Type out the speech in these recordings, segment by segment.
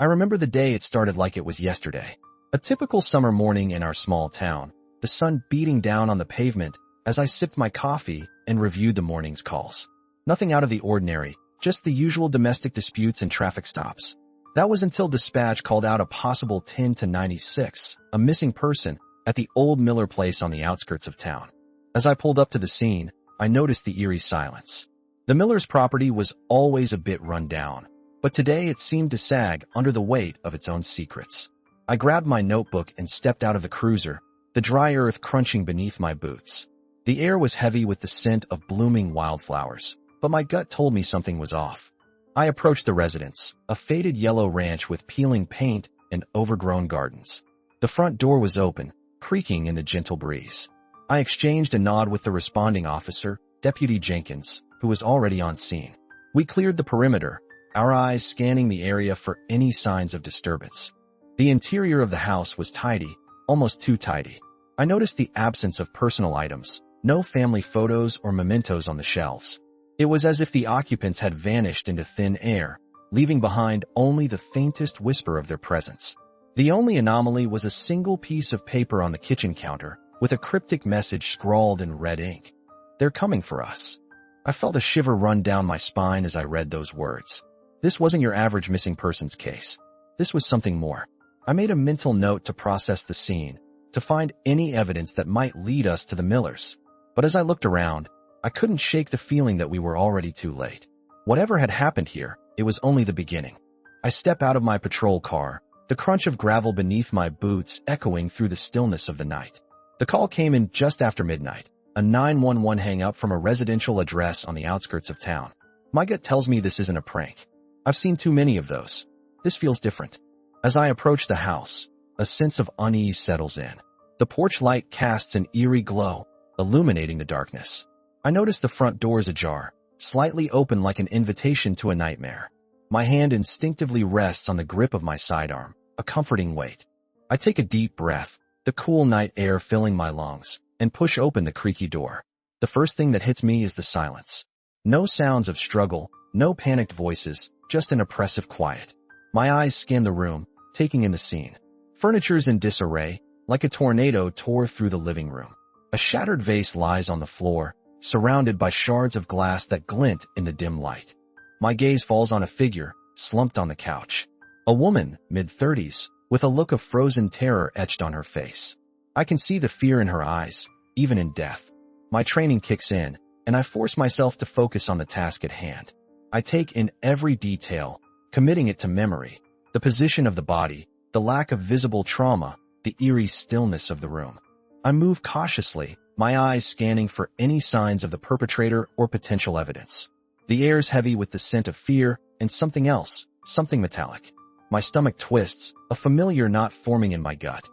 I remember the day it started like it was yesterday. A typical summer morning in our small town, the sun beating down on the pavement as I sipped my coffee and reviewed the morning's calls. Nothing out of the ordinary, just the usual domestic disputes and traffic stops. That was until dispatch called out a possible 10 to 96, a missing person, at the old Miller place on the outskirts of town. As I pulled up to the scene, I noticed the eerie silence. The Miller's property was always a bit run down, but today it seemed to sag under the weight of its own secrets. I grabbed my notebook and stepped out of the cruiser, the dry earth crunching beneath my boots. The air was heavy with the scent of blooming wildflowers, but my gut told me something was off. I approached the residence, a faded yellow ranch with peeling paint and overgrown gardens. The front door was open, creaking in the gentle breeze. I exchanged a nod with the responding officer, Deputy Jenkins, who was already on scene. We cleared the perimeter, our eyes scanning the area for any signs of disturbance. The interior of the house was tidy, almost too tidy. I noticed the absence of personal items, no family photos or mementos on the shelves. It was as if the occupants had vanished into thin air, leaving behind only the faintest whisper of their presence. The only anomaly was a single piece of paper on the kitchen counter, with a cryptic message scrawled in red ink. "They're coming for us." I felt a shiver run down my spine as I read those words. This wasn't your average missing persons case. This was something more. I made a mental note to process the scene, to find any evidence that might lead us to the Millers. But as I looked around, I couldn't shake the feeling that we were already too late. Whatever had happened here, it was only the beginning. I stepped out of my patrol car, the crunch of gravel beneath my boots echoing through the stillness of the night. The call came in just after midnight, a 911 hang-up from a residential address on the outskirts of town. My gut tells me this isn't a prank. I've seen too many of those. This feels different. As I approach the house, a sense of unease settles in. The porch light casts an eerie glow, illuminating the darkness. I notice the front door is ajar, slightly open like an invitation to a nightmare. My hand instinctively rests on the grip of my sidearm, a comforting weight. I take a deep breath, the cool night air filling my lungs, and push open the creaky door. The first thing that hits me is the silence. No sounds of struggle, no panicked voices, just an oppressive quiet. My eyes scan the room, taking in the scene. Furniture's in disarray, like a tornado tore through the living room. A shattered vase lies on the floor, surrounded by shards of glass that glint in the dim light. My gaze falls on a figure, slumped on the couch. A woman, mid-30s, with a look of frozen terror etched on her face. I can see the fear in her eyes, even in death. My training kicks in, and I force myself to focus on the task at hand. I take in every detail, committing it to memory. The position of the body, the lack of visible trauma, the eerie stillness of the room. I move cautiously, my eyes scanning for any signs of the perpetrator or potential evidence. The air's heavy with the scent of fear and something else, something metallic. My stomach twists, a familiar knot forming in my gut.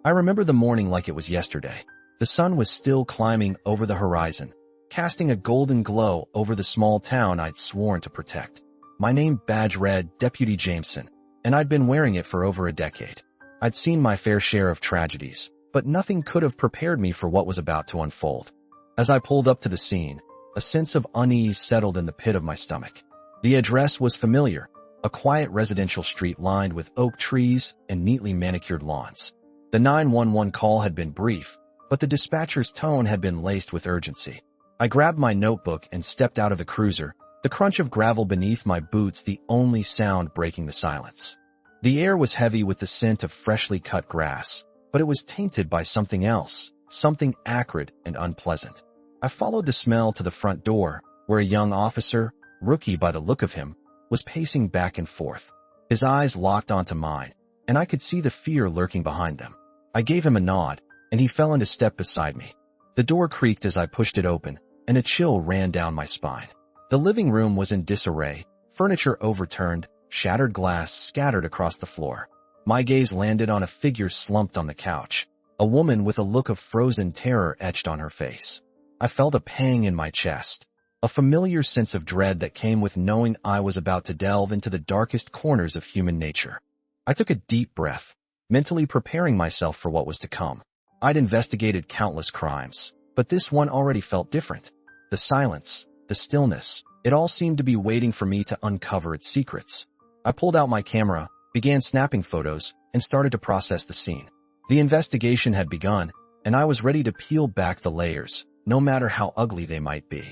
I remember the morning like it was yesterday. The sun was still climbing over the horizon, casting a golden glow over the small town I'd sworn to protect. My name badge read Deputy Jameson, and I'd been wearing it for over a decade. I'd seen my fair share of tragedies, but nothing could have prepared me for what was about to unfold. As I pulled up to the scene, a sense of unease settled in the pit of my stomach. The address was familiar, a quiet residential street lined with oak trees and neatly manicured lawns. The 911 call had been brief, but the dispatcher's tone had been laced with urgency. I grabbed my notebook and stepped out of the cruiser, the crunch of gravel beneath my boots the only sound breaking the silence. The air was heavy with the scent of freshly cut grass, but it was tainted by something else, something acrid and unpleasant. I followed the smell to the front door, where a young officer, rookie by the look of him, was pacing back and forth. His eyes locked onto mine, and I could see the fear lurking behind them. I gave him a nod, and he fell into step beside me. The door creaked as I pushed it open, and a chill ran down my spine. The living room was in disarray, furniture overturned, shattered glass scattered across the floor. My gaze landed on a figure slumped on the couch, a woman with a look of frozen terror etched on her face. I felt a pang in my chest, a familiar sense of dread that came with knowing I was about to delve into the darkest corners of human nature. I took a deep breath, mentally preparing myself for what was to come. I'd investigated countless crimes, but this one already felt different. The silence, the stillness, it all seemed to be waiting for me to uncover its secrets. I pulled out my camera, began snapping photos, and started to process the scene. The investigation had begun, and I was ready to peel back the layers, no matter how ugly they might be.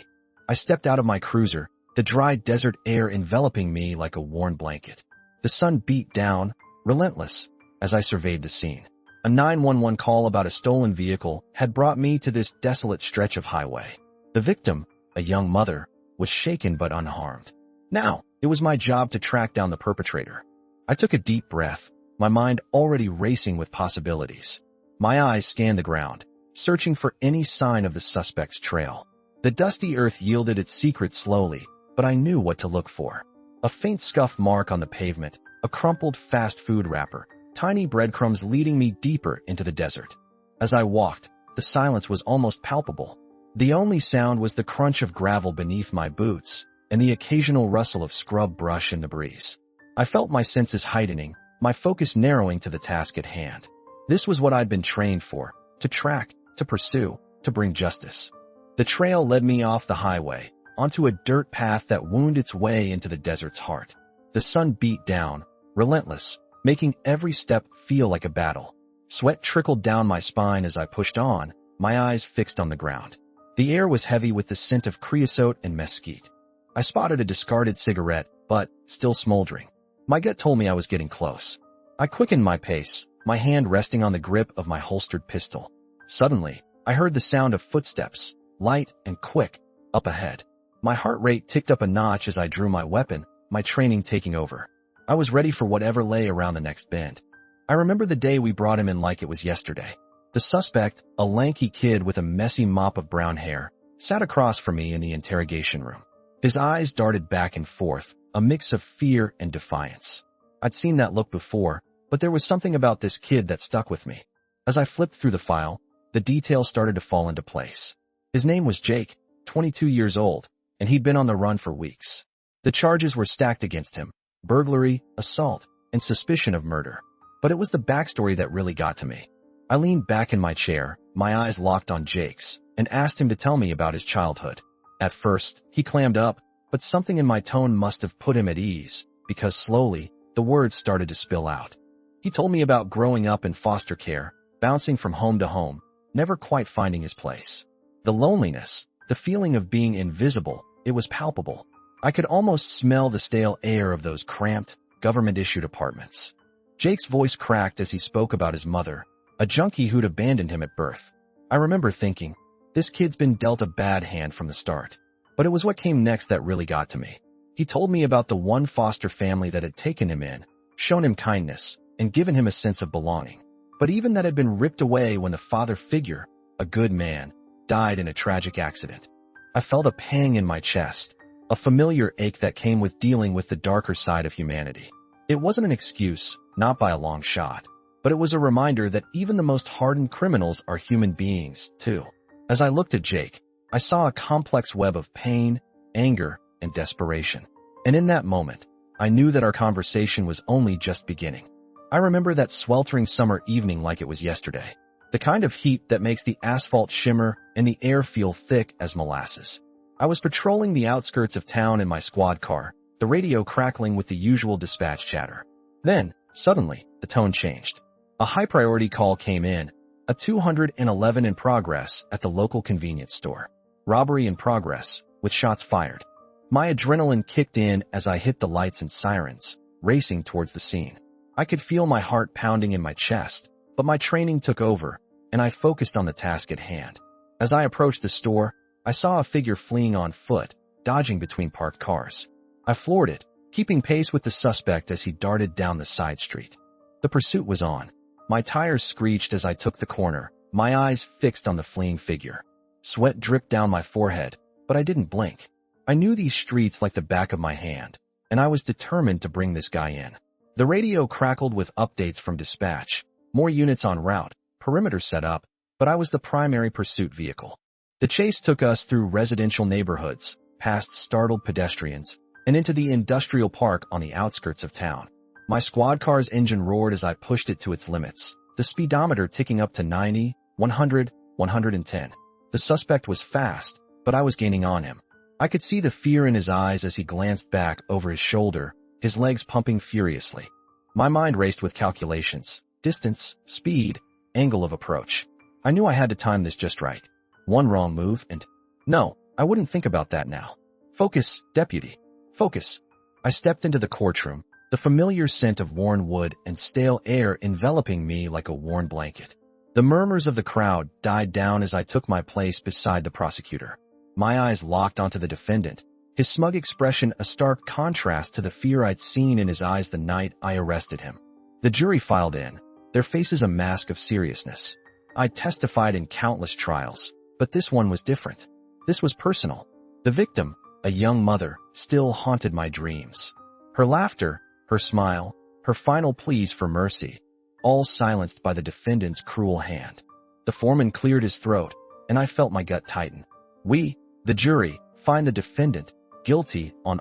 I stepped out of my cruiser, the dry desert air enveloping me like a warm blanket. The sun beat down, relentless, as I surveyed the scene. A 911 call about a stolen vehicle had brought me to this desolate stretch of highway. The victim, a young mother, was shaken but unharmed. Now, it was my job to track down the perpetrator. I took a deep breath, my mind already racing with possibilities. My eyes scanned the ground, searching for any sign of the suspect's trail. The dusty earth yielded its secret slowly, but I knew what to look for. A faint scuff mark on the pavement, a crumpled fast food wrapper, tiny breadcrumbs leading me deeper into the desert. As I walked, the silence was almost palpable. The only sound was the crunch of gravel beneath my boots and the occasional rustle of scrub brush in the breeze. I felt my senses heightening, my focus narrowing to the task at hand. This was what I'd been trained for, to track, to pursue, to bring justice. The trail led me off the highway, onto a dirt path that wound its way into the desert's heart. The sun beat down, relentless, making every step feel like a battle. Sweat trickled down my spine as I pushed on, my eyes fixed on the ground. The air was heavy with the scent of creosote and mesquite. I spotted a discarded cigarette, but still smoldering. My gut told me I was getting close. I quickened my pace, my hand resting on the grip of my holstered pistol. Suddenly, I heard the sound of footsteps, light and quick, up ahead. My heart rate ticked up a notch as I drew my weapon, my training taking over. I was ready for whatever lay around the next bend. I remember the day we brought him in like it was yesterday. The suspect, a lanky kid with a messy mop of brown hair, sat across from me in the interrogation room. His eyes darted back and forth, a mix of fear and defiance. I'd seen that look before, but there was something about this kid that stuck with me. As I flipped through the file, the details started to fall into place. His name was Jake, 22 years old, and he'd been on the run for weeks. The charges were stacked against him: burglary, assault, and suspicion of murder. But it was the backstory that really got to me. I leaned back in my chair, my eyes locked on Jake's, and asked him to tell me about his childhood. At first, he clammed up, but something in my tone must have put him at ease, because slowly, the words started to spill out. He told me about growing up in foster care, bouncing from home to home, never quite finding his place. The loneliness, the feeling of being invisible, it was palpable. I could almost smell the stale air of those cramped, government-issued apartments. Jake's voice cracked as he spoke about his mother, a junkie who'd abandoned him at birth. I remember thinking, this kid's been dealt a bad hand from the start. But it was what came next that really got to me. He told me about the one foster family that had taken him in, shown him kindness, and given him a sense of belonging. But even that had been ripped away when the father figure, a good man, died in a tragic accident. I felt a pang in my chest, a familiar ache that came with dealing with the darker side of humanity. It wasn't an excuse, not by a long shot, but it was a reminder that even the most hardened criminals are human beings, too. As I looked at Jake, I saw a complex web of pain, anger, and desperation. And in that moment, I knew that our conversation was only just beginning. I remember that sweltering summer evening like it was yesterday. The kind of heat that makes the asphalt shimmer and the air feel thick as molasses. I was patrolling the outskirts of town in my squad car, the radio crackling with the usual dispatch chatter. Then, suddenly, the tone changed. A high-priority call came in, a 211 in progress at the local convenience store. Robbery in progress, with shots fired. My adrenaline kicked in as I hit the lights and sirens, racing towards the scene. I could feel my heart pounding in my chest, but my training took over, and I focused on the task at hand. As I approached the store, I saw a figure fleeing on foot, dodging between parked cars. I floored it, keeping pace with the suspect as he darted down the side street. The pursuit was on. My tires screeched as I took the corner, my eyes fixed on the fleeing figure. Sweat dripped down my forehead, but I didn't blink. I knew these streets like the back of my hand, and I was determined to bring this guy in. The radio crackled with updates from dispatch, more units en route, perimeter set up, but I was the primary pursuit vehicle. The chase took us through residential neighborhoods, past startled pedestrians, and into the industrial park on the outskirts of town. My squad car's engine roared as I pushed it to its limits, the speedometer ticking up to 90, 100, 110. The suspect was fast, but I was gaining on him. I could see the fear in his eyes as he glanced back over his shoulder, his legs pumping furiously. My mind raced with calculations, distance, speed, angle of approach. I knew I had to time this just right. One wrong move and... No, I wouldn't think about that now. Focus, deputy. Focus. I stepped into the courtroom, the familiar scent of worn wood and stale air enveloping me like a worn blanket. The murmurs of the crowd died down as I took my place beside the prosecutor. My eyes locked onto the defendant, his smug expression a stark contrast to the fear I'd seen in his eyes the night I arrested him. The jury filed in, their faces a mask of seriousness. I'd testified in countless trials, but this one was different. This was personal. The victim, a young mother, still haunted my dreams. Her laughter, her smile, her final pleas for mercy, all silenced by the defendant's cruel hand. The foreman cleared his throat, and I felt my gut tighten. We, the jury, find the defendant guilty on